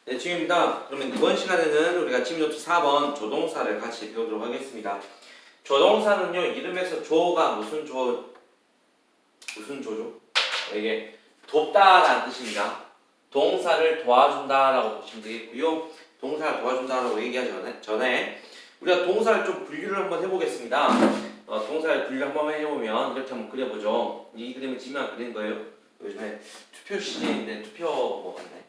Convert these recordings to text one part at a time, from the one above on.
네, 지금입니다. 그러면 이번 시간에는 우리가 지문노트 4번 조동사를 같이 배우도록 하겠습니다. 조동사는요, 이름에서 조가 무슨 조죠? 이게 돕다라는 뜻입니다. 동사를 도와준다라고 보시면 되겠고요. 동사를 도와준다라고 얘기하기 전에 우리가 동사를 좀 분류를 한번 해보겠습니다. 동사를 분류 한번 해보면 이렇게 한번 그려보죠. 이 그림은 지금 그린 거예요. 요즘에 투표 시즌인데 투표 뭐 같네.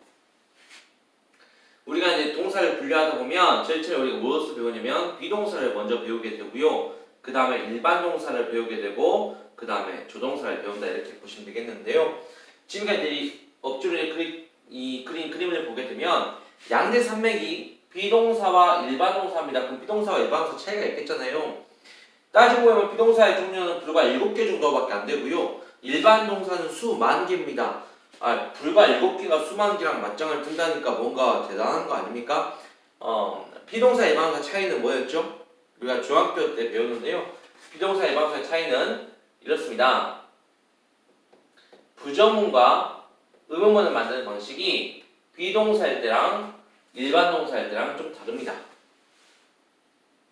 우리가 이제 동사를 분류하다 보면 제일 처음에 우리가 무엇을 배우냐면 비동사를 먼저 배우게 되고요. 그 다음에 일반 동사를 배우게 되고 그 다음에 조동사를 배운다 이렇게 보시면 되겠는데요. 지금까지 억지로 이 그림을 보게 되면 양대 산맥이 비동사와 일반 동사입니다. 그럼 비동사와 일반 동사 차이가 있겠잖아요. 따지고 보면 비동사의 종류는 불과 7개 정도밖에 안 되고요. 일반 동사는 수만 개입니다. 불과 7개가 수만 개랑 맞짱을 뜬다니까 뭔가 대단한 거 아닙니까? 비동사 일반 동사 차이는 뭐였죠? 우리가 중학교 때 배웠는데요. 비동사 일반 동사의 차이는 이렇습니다. 부정문과 의문문을 만드는 방식이 비동사일 때랑 일반 동사일 때랑 좀 다릅니다.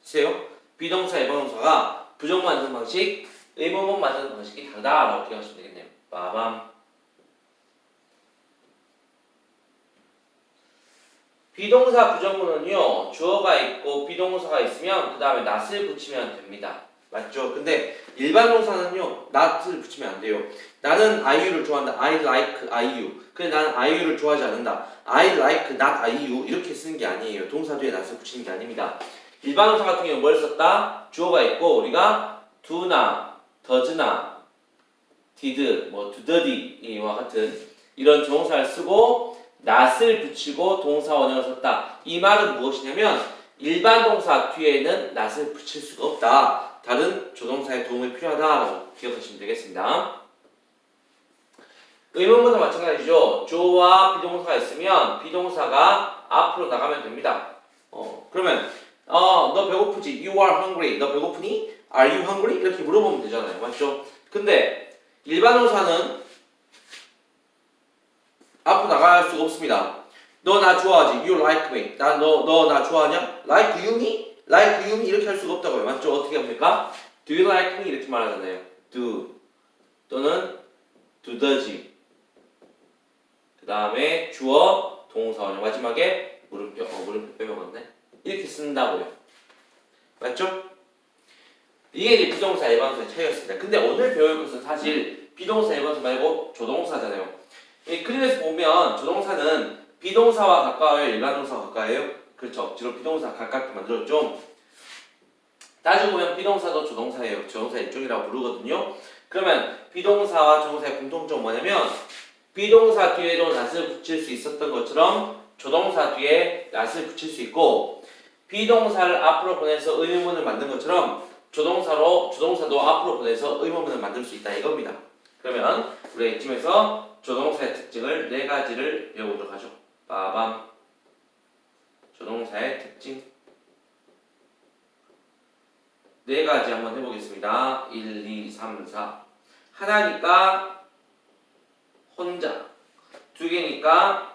보세요. 비동사 일반 동사가 부정문 만드는 방식, 의문문 만드는 방식이 다르다라고 기억하시면 되겠네요. 빠밤. 비동사 부정문은요, 주어가 있고 비동사가 있으면 그 다음에 not을 붙이면 됩니다. 맞죠? 근데 일반 동사는요, not을 붙이면 안 돼요. 나는 아이유를 좋아한다. I like 아이유. 근데 나는 아이유를 좋아하지 않는다. I like not 아이유. 이렇게 쓰는 게 아니에요. 동사 뒤에 not을 붙이는 게 아닙니다. 일반 동사 같은 경우는 뭘 썼다? 주어가 있고 우리가 do나, does나, did, do, 이와 같은 이런 정사를 쓰고 not을 붙이고 동사 원형을 썼다. 이 말은 무엇이냐면 일반 동사 뒤에는 not을 붙일 수가 없다. 다른 조동사의 도움이 필요하다라고 기억하시면 되겠습니다. 의문문도 마찬가지죠. 주어와 비동사가 있으면 비동사가 앞으로 나가면 됩니다. 그러면 너 배고프지? You are hungry. 너 배고프니? Are you hungry? 이렇게 물어보면 되잖아요. 맞죠? 근데 일반 동사는 앞으로 나갈 수가 없습니다. 너 나 좋아하지? You like me. 너 나 좋아하냐? Like you니? Like you니? 이렇게 할 수가 없다고요. 맞죠? 어떻게 합니까? Do you like me? 이렇게 말하잖아요. Do 또는 does. 그 다음에 주어, 동사 원형 마지막에 물음표 빼먹었네. 이렇게 쓴다고요. 맞죠? 이게 이제 비동사 일반 동사의 차이였습니다. 근데 오늘 배울 것은 사실 비동사 일반 동사 말고 조동사잖아요. 이 그림에서 보면 조동사는 비동사와 가까워요? 일반 동사와 가까워요? 그렇죠. 억지로 비동사 가깝게 만들었죠. 따지고 보면 비동사도 조동사예요. 조동사 일종이라고 부르거든요. 그러면 비동사와 조동사의 공통점은 뭐냐면 비동사 뒤에도 not을 붙일 수 있었던 것처럼 조동사 뒤에 not을 붙일 수 있고 비동사를 앞으로 보내서 의문문을 만든 것처럼 조동사도 앞으로 보내서 의문문을 만들 수 있다 이겁니다. 그러면 우리가 이쯤에서 조동사의 특징을 4가지를 배워보도록 하죠. 빠밤. 조동사의 특징 4가지 한번 해보겠습니다. 1, 2, 3, 4 하나니까 혼자 2개니까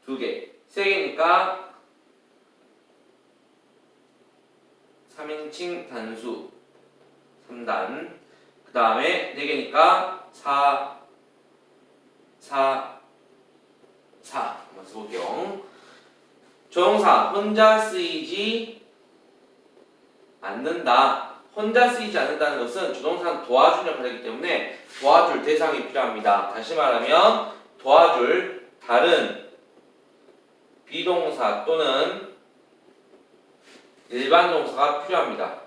2개 3개니까 3인칭 단수 3단 그 다음에 4개니까 4 한번 써볼게요. 조동사 혼자 쓰이지 않는다. 혼자 쓰이지 않는다는 것은 조동사는 도와주는 역할을 하기 때문에 도와줄 대상이 필요합니다. 다시 말하면 도와줄 다른 비동사 또는 일반 동사가 필요합니다.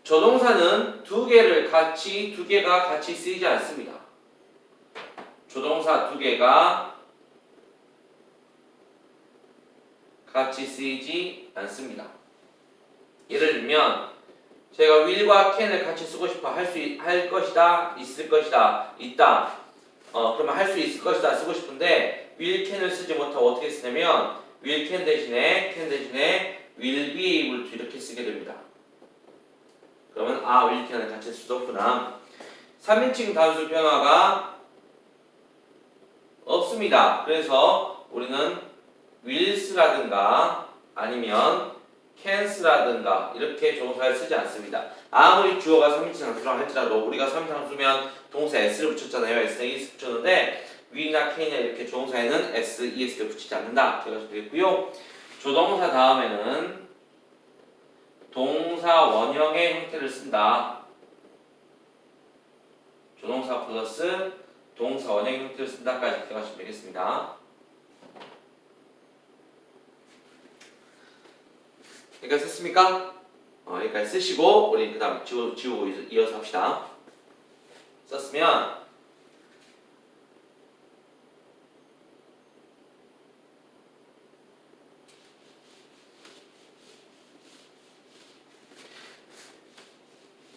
조동사는 2개가 같이 쓰이지 않습니다. 조동사 2개가 같이 쓰이지 않습니다. 예를 들면 제가 will과 can을 같이 쓰고 싶어 할 것이다, 있을 것이다, 있다. 그러면 할 수 있을 것이다 쓰고 싶은데 will can을 쓰지 못하고 어떻게 쓰냐면 will can 대신에 will be able to 이렇게 쓰게 됩니다. 그러면 will can을 같이 쓸 수 없구나. 3인칭 단수 변화가 없습니다. 그래서 우리는 wills라든가 아니면 can's라든가 이렇게 조동사를 쓰지 않습니다. 아무리 주어가 3인칭 단수라고 할지라도 우리가 3인칭 단수면 동사 s를 붙였잖아요. s에 es 붙였는데 will이나 can이나 이렇게 조동사에는 s, es를 붙이지 않는다. 기억하시면 되겠고요. 조동사 다음에는 동사 원형의 형태를 쓴다. 조동사 플러스 동사 원형 형태를 쓴다까지 기억하시면 되겠습니다. 여기까지 썼습니까? 여기까지 쓰시고 우리 그 다음 지우고 이어서 합시다. 썼으면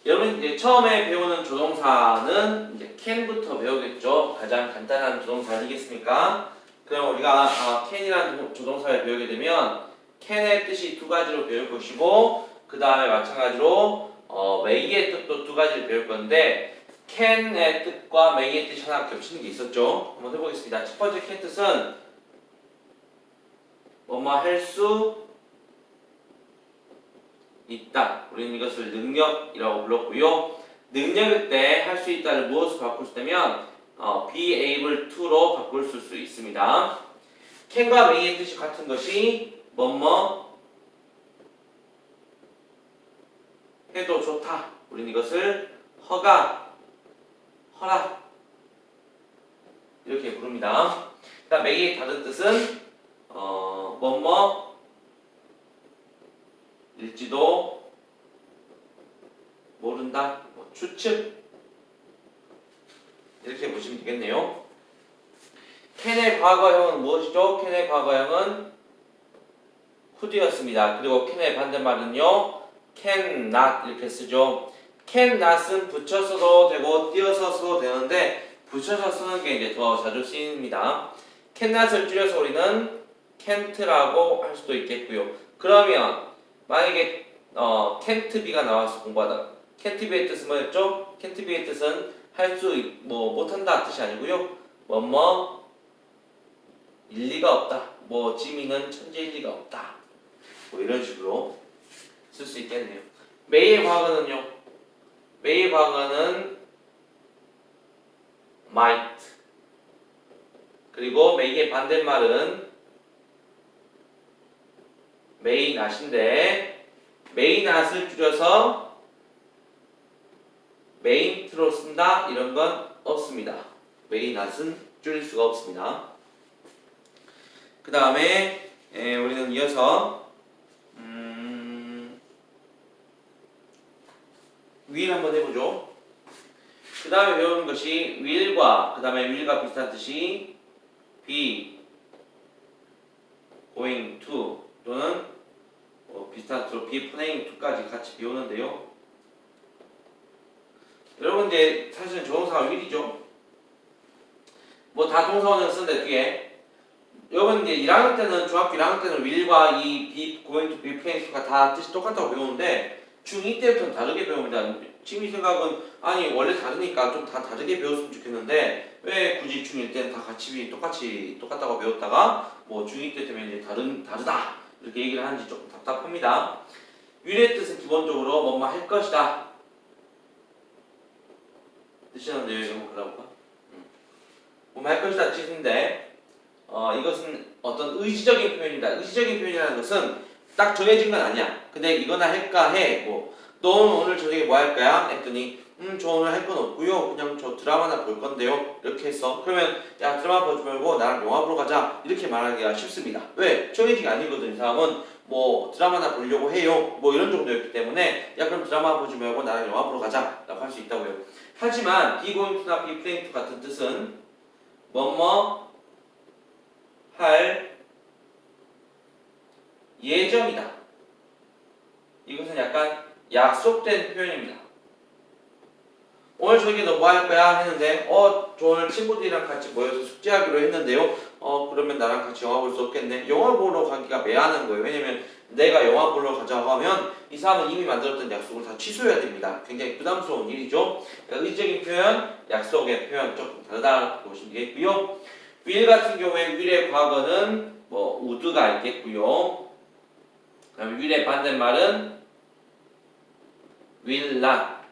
여러분 이제 처음에 배우는 조동사는 이제 can부터 배우겠죠. 가장 간단한 조동사 아니겠습니까? 그럼 우리가 can이라는 조동사를 배우게 되면 can의 뜻이 두 가지로 배울 것이고 그 다음에 마찬가지로 may의 뜻도 두 가지를 배울 건데 can의 뜻과 may의 뜻이 하나 겹치는 게 있었죠. 한번 해보겠습니다. 첫 번째 can 뜻은 뭐뭐 할 수 있다. 우리는 이것을 능력이라고 불렀고요. 능력일 때 할 수 있다를 무엇으로 바꿀 수 있다면 be able to로 바꿀 수 있습니다. can과 may의 뜻이 같은 것이 뭐뭐 해도 좋다. 우리는 이것을 허가, 허락 이렇게 부릅니다. 그다음 may의 다른 뜻은 뭐뭐 일지도 모른다, 추측 이렇게 보시면 되겠네요. can의 과거형은 무엇이죠? can의 과거형은 could였습니다. 그리고 can의 반대말은요 cannot 이렇게 쓰죠. cannot은 붙여서도 되고 띄어서 써도 되는데 붙여서 쓰는 게 이제 더 자주 쓰입니다. cannot을 줄여서 우리는 can't라고 할 수도 있겠고요. 그러면 만약에 can't be가 나와서 공부하다가 can't be의 뜻은 뭐였죠? can't be의 뜻은 할 수 못한다 뜻이 아니고요. 뭐뭐 일리가 없다. 지미는 천재일 리가 없다. 이런 식으로 쓸 수 있겠네요. may의 과거는요. may의 과거는 might. 그리고 may의 반대말은 may not인데 may not을 줄여서 mayn't로 쓴다 이런 건 없습니다. may not은 줄일 수가 없습니다. 그 다음에 우리는 이어서 will 한번 해보죠. 그 다음에 배우는 것이 will과 그 다음에 will과 비슷한 뜻이 be, going to 또는 비슷한 뜻으로 be planning to까지 같이 배우는데요. 여러분 이제 사실은 조동사가 will이죠. 다 동사원을 쓰는데 뒤에 여러분 이제 1학년 때는 중학교 1학년 때는 will과 이 be, going to, be planning to가 다 뜻이 똑같다고 배우는데 중2 때부터는 다르게 배웁니다. 지금 이 생각은 아니 원래 다르니까 좀 다 다르게 배웠으면 좋겠는데 왜 굳이 중1 때는 다 같이 똑같다고 배웠다가 중2 때 되면 이제 다르다 이렇게 얘기를 하는지 조금 답답합니다. will의 뜻은 기본적으로 뭐뭐 할 것이다 뜻이라는데 여기 한번 골라볼까? 뭐뭐 할 것이다 뜻인데 이것은 어떤 의지적인 표현입니다. 의지적인 표현이라는 것은 딱 정해진 건 아니야. 근데 이거나 할까 해. 너는 오늘 저녁에 뭐 할 거야? 했더니 저 오늘 할 건 없고요. 그냥 저 드라마나 볼 건데요. 이렇게 했어. 그러면 야 드라마 보지 말고 나랑 영화 보러 가자. 이렇게 말하기가 쉽습니다. 왜? 정해진 게 아니거든. 이 사람은 드라마나 보려고 해요. 이런 정도였기 때문에 야 그럼 드라마 보지 말고 나랑 영화 보러 가자. 라고 할 수 있다고요. 하지만 be going to나 be planning to 같은 뜻은 뭐뭐 할 예정이다. 이것은 약간 약속된 표현입니다. 오늘 저녁에 너 뭐 할 거야? 했는데 저 오늘 친구들이랑 같이 모여서 숙제하기로 했는데요. 그러면 나랑 같이 영화 볼 수 없겠네. 영화 보러 가기가 매하는 거예요. 왜냐면 내가 영화 보러 가자고 하면 이 사람은 이미 만들었던 약속을 다 취소해야 됩니다. 굉장히 부담스러운 일이죠. 그러니까 의적인 표현, 약속의 표현 조금 다르다고 보시면 되겠고요. will 같은 경우에 will의 과거는 뭐 would가 있겠고요. 그다음에 will의 반대말은 will not.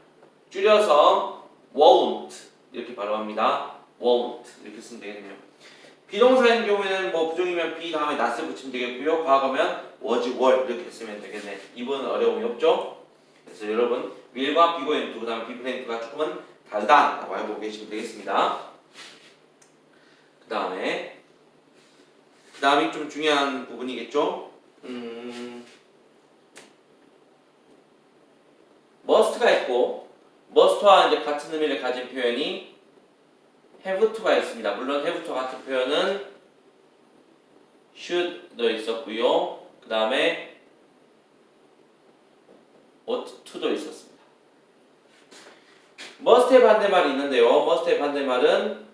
줄여서 won't 이렇게 발음합니다. won't 이렇게 쓰면 되겠네요. 비동사인 경우에는 뭐 부정이면 be 다음에 not을 붙이면 되겠고요. 과거면 was, were 이렇게 쓰면 되겠네. 이번은 어려움이 없죠. 그래서 여러분 will과 비고행투 그다음에 비프레임투가 조금은 다르다라고 알고 계시면 되겠습니다. 그다음이 좀 중요한 부분이겠죠. must가 있고 must와 이제 같은 의미를 가진 표현이 have to가 있습니다. 물론 have to 같은 표현은 should도 있었고요. 그 다음에 ought to도 있었습니다. must의 반대말이 있는데요. must의 반대말은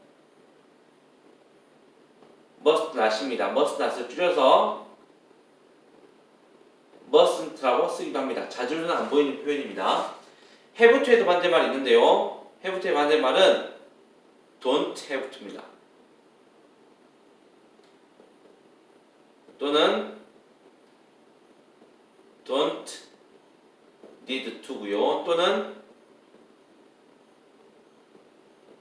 must not입니다. must not을 줄여서 mustn't라고 쓰기도 합니다. 자주는 안 보이는 표현입니다. have to에도 반대말이 있는데요. have to의 반대말은 don't have to입니다. 또는 don't need to고요. 또는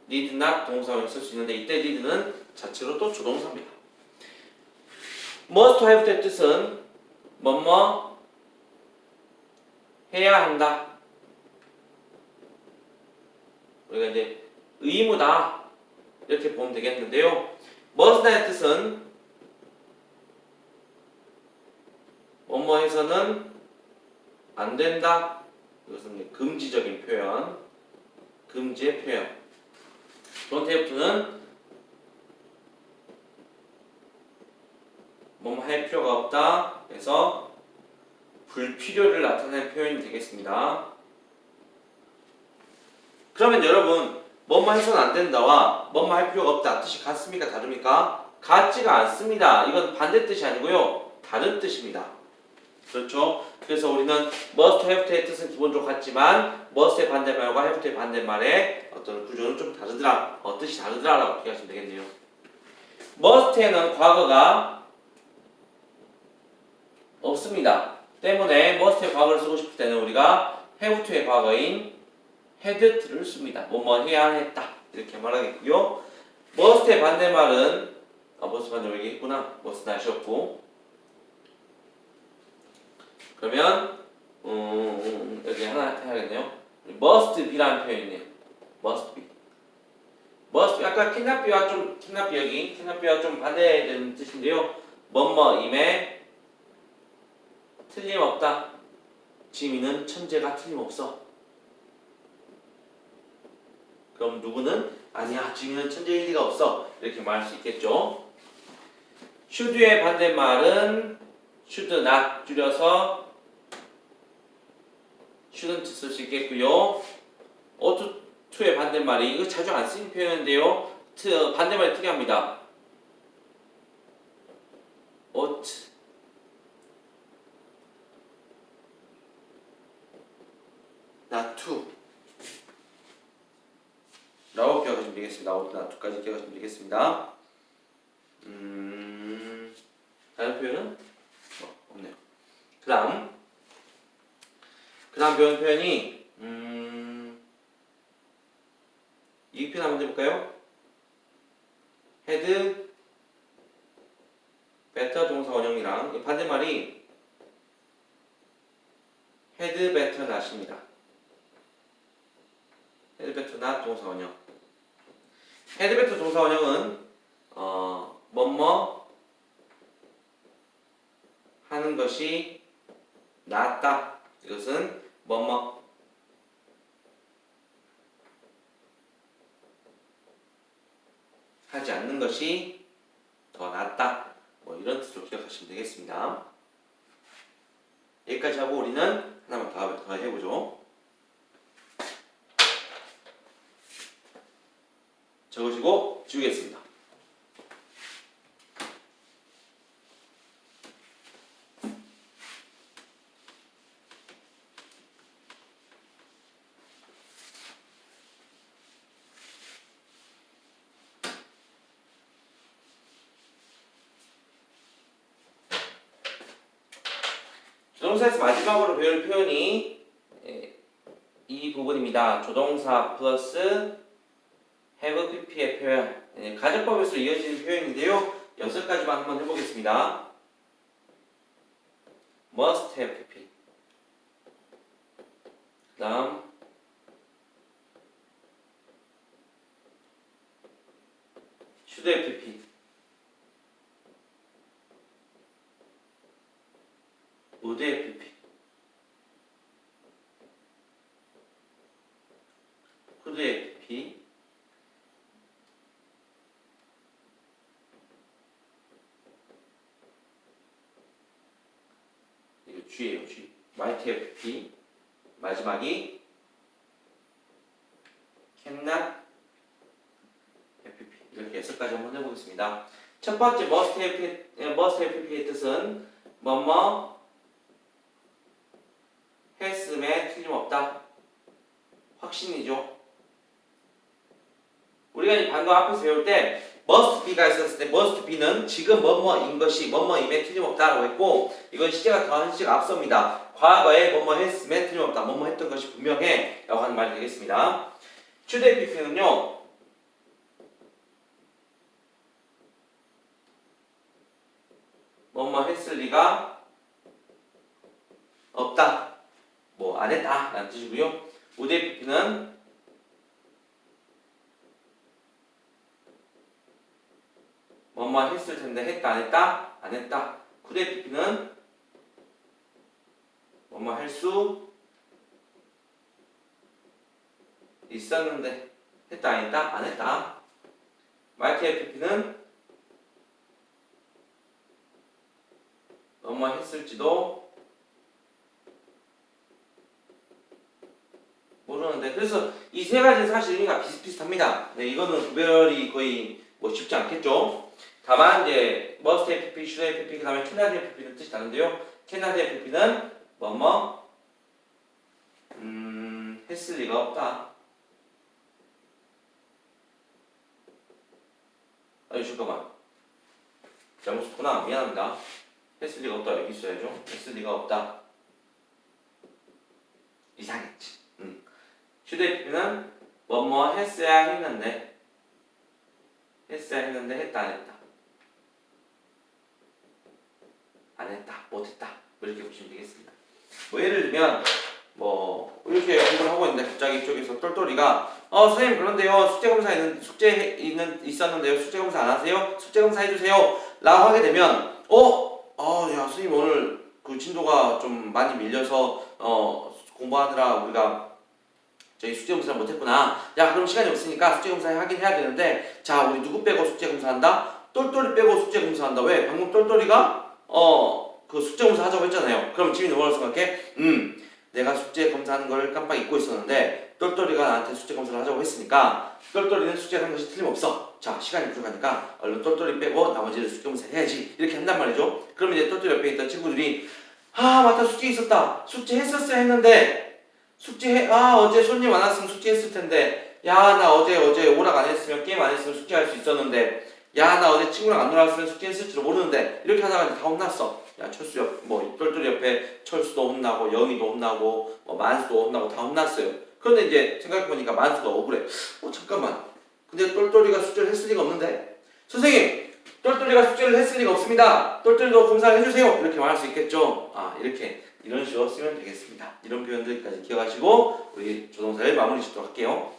need not 동사로 쓸 수 있는데 이때 need는 자체로 또 조동사입니다. must have to의 뜻은 뭐뭐 해야 한다. 우리가 이제 의무다 이렇게 보면 되겠는데요. must의 뜻은 뭐뭐 해서는 안 된다. 이것은 금지적인 표현, 금지의 표현. don't have to는 뭐뭐 할 필요가 없다. 그래서 불필요를 나타내는 표현이 되겠습니다. 그러면 여러분 뭐뭐 해서는 안 된다와 뭐뭐 할 필요가 없다 뜻이 같습니까? 다릅니까? 같지가 않습니다. 이건 반대 뜻이 아니고요. 다른 뜻입니다. 그렇죠? 그래서 우리는 must have to의 뜻은 기본적으로 같지만 must의 반대말과 have to의 반대말의 어떤 구조는 좀 다르더라. 뜻이 다르더라 라고 기억하시면 되겠네요. must에는 과거가 없습니다. 때문에 must의 과거를 쓰고 싶을 때는 우리가 have to의 과거인 had to를 씁니다. 뭐뭐 해야 했다 이렇게 말하겠고요. must의 반대말은 must 반대말 여기 있구나. must not이었고 그러면 여기 하나 해야겠네요. must be라는 표현이 있네요. must be. must be 아까 cannot be와 좀 반대되는 뜻인데요. 뭐뭐임에 틀림없다. 지민은 천재가 틀림없어. 그럼 누구는 아니야 지민은 천재일 리가 없어. 이렇게 말할 수 있겠죠. should의 반대말은 should not 줄여서 shouldn't 쓸 수 있겠고요. ought to의 반대말이 이거 자주 안 쓰는 표현인데요. 반대말이 특이합니다. ought not to 라고 기억하시면 되겠습니다. ought not to까지 기억하시면 되겠습니다. 다른 표현은 없네요. 그 다음 표현이 이 표현 한번 해볼까요? had better 동사 원형이랑 반대말이 had better not입니다. had better not 동사 원형. had better 동사 원형은 뭐뭐 하는 것이 낫다. 이것은 뭐뭐 하지 않는 것이 더 낫다. 뭐 이런 뜻으로 기억하시면 되겠습니다. 여기까지 하고 우리는 하나만 더 해보죠. 적으시고 지우겠습니다. 조동사에서 마지막으로 배울 표현이 이 부분입니다. 조동사 플러스 have pp의 표현. 가정법에서 이어지는 표현인데요. 6가지만 한번 해보겠습니다. must have pp. 그 다음 should have pp. would have pp. could have pp. 이거 G예요, G. might have pp. 마지막이 cannot have pp. 이렇게 6가지 한번 해보겠습니다. 첫 번째 must have pp의 뜻은 뭐뭐 했음에 틀림없다. 확신이죠. 우리가 이제 방금 앞에서 배울 때 must be가 있었을 때 must be는 지금 뭐뭐인 것이 뭐뭐임에 틀림없다라고 했고 이건 시제가 더한 시제가 앞섭니다. 과거에 뭐뭐 했음에 틀림없다. 뭐뭐 했던 것이 분명해 라고 하는 말이 되겠습니다. should have pp는요 뭐뭐 했을 리가 없다. 뭐 안 했다 라는 뜻이고요. would have pp는 뭐뭐 했을 텐데 했다 안 했다? 안 했다. could have pp는 뭐뭐 할 수 있었는데 했다 안 했다? 안 했다. might have pp는 뭐뭐 했을지도 모르는데 그래서 이 세 가지는 사실 의미가 비슷비슷합니다. 네, 이거는 구별이 거의 뭐 쉽지 않겠죠. 다만 이제 must have pp, should have pp, 그 다음에 cannot have pp는 뜻이 다른데요. cannot have pp는 뭐뭐 했을 리가 없다. 아니 잠깐만 잘못 썼구나. 미안합니다. 했을 리가 없다 여기 있어야죠. 했을 리가 없다. 이상했지. should have pp는 뭐뭐 했어야 했는데 했다 안 했다. 안 했다, 못 했다. 뭐 이렇게 보시면 되겠습니다. 뭐 예를 들면 뭐 이렇게 공부를 하고 있는데 갑자기 이쪽에서 똘똘이가 선생님 그런데요 숙제 있었는데요 숙제 검사 안 하세요? 숙제 검사 해주세요 라고 하게 되면 야 선생님 오늘 그 진도가 좀 많이 밀려서 공부하느라 우리가 저희 숙제 검사를 못했구나. 야 그럼 시간이 없으니까 숙제 검사 하긴 해야 되는데 자 우리 누구 빼고 숙제 검사한다? 똘똘이 빼고 숙제 검사한다. 왜? 방금 똘똘이가 그 숙제 검사 하자고 했잖아요. 그럼 지민이 뭐라고 생각해? 내가 숙제 검사하는 걸 깜빡 잊고 있었는데 똘똘이가 나한테 숙제 검사를 하자고 했으니까 똘똘이는 숙제하는 것이 틀림없어. 자 시간이 부족하니까 얼른 똘똘이 빼고 나머지를 숙제 검사 해야지. 이렇게 한단 말이죠. 그러면 이제 똘똘이 옆에 있던 친구들이 맞다 숙제 있었다. 숙제 했었어야 했는데 어제 손님 안 왔으면 숙제했을 텐데 야 나 어제 오락 안 했으면 게임 안 했으면 숙제할 수 있었는데 야 나 어제 친구랑 안 놀았으면 숙제했을지도 모르는데 이렇게 하다가 이제 다 혼났어. 야 철수 뭐 똘똘이 옆에 철수도 혼나고 영희도 혼나고 뭐 만수도 혼나고 다 혼났어요. 그런데 이제 생각해보니까 만수가 억울해. 잠깐만 근데 똘똘이가 숙제를 했을 리가 없는데 선생님 똘똘이가 숙제를 했을 리가 없습니다. 똘똘이도 검사를 해주세요. 이렇게 말할 수 있겠죠. 이런 식으로 쓰면 되겠습니다. 이런 표현들까지 기억하시고 우리 조동사를 마무리 짓도록 할게요.